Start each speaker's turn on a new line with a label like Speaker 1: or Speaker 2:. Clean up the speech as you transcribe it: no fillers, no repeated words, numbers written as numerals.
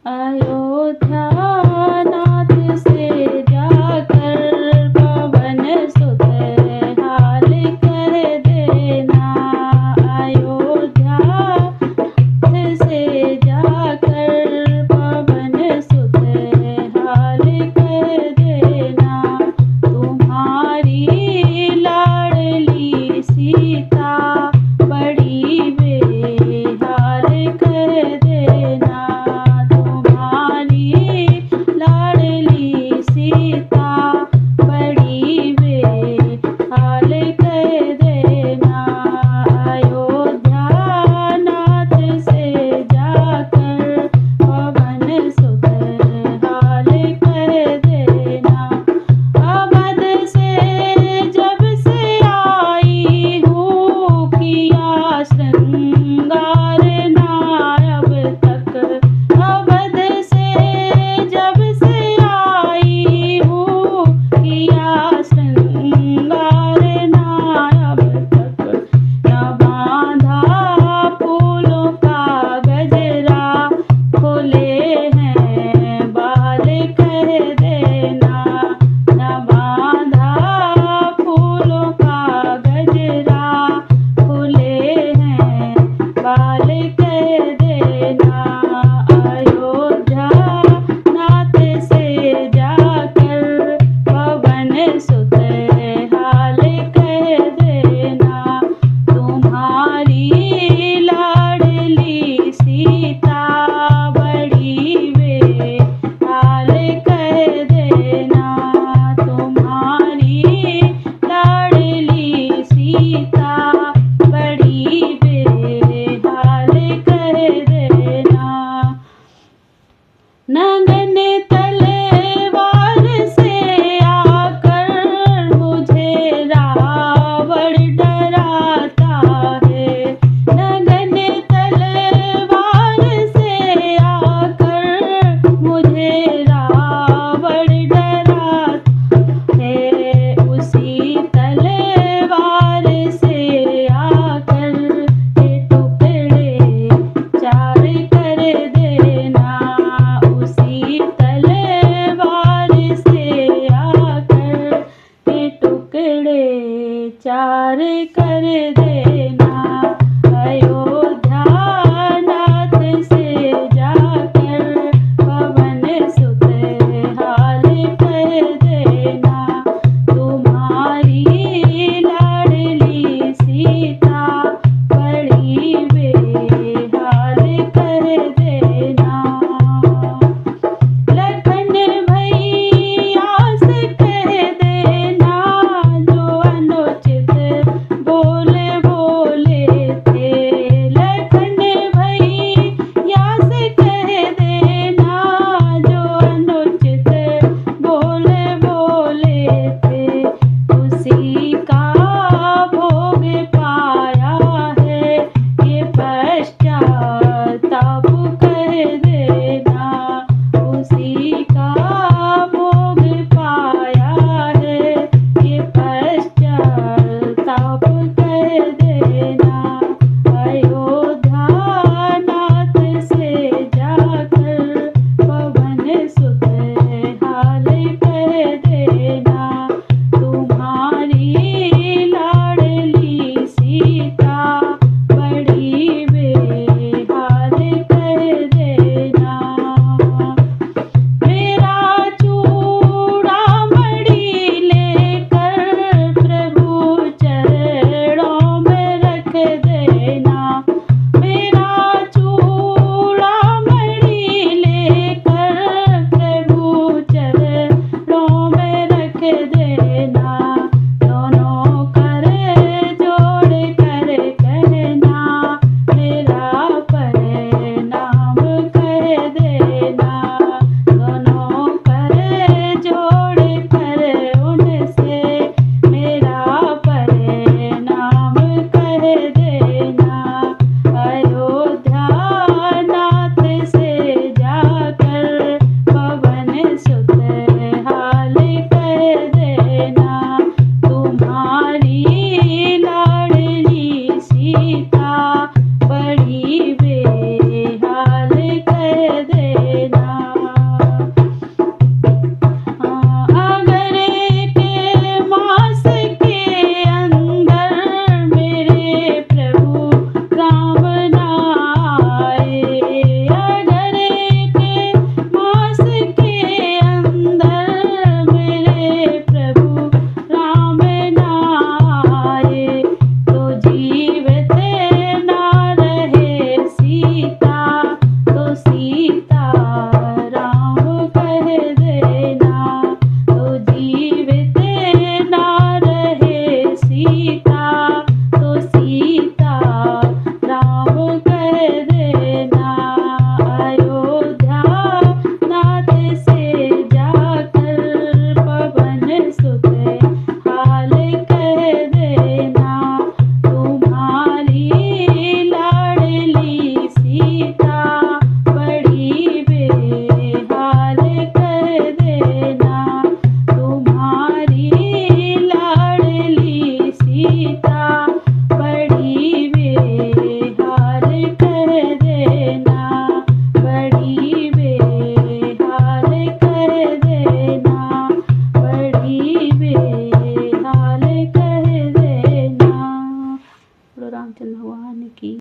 Speaker 1: अयोध्या नाथ से जाकर पवन सुत हाल कह देना। अयोध्या नाथ से जाकर पवन सुत हाल कह देना। तुम्हारी लाडली सीता बड़ी बेहाल कह देना। लाडली सीता बड़ी बेहाल कह देना। अयोध्या नाथ से जाकर पवन सुत हाल कह देना। अवध से जब से आई हूँ किया श्रृंगार ना अब तक। अवध से जब से आई हूँ किया श्रृंगार ना अब तक। न बांधा फूलों का गजरा खुले हैं बाल कह देना। न बांधा फूलों का गजरा खुले हैं बाल कह देना।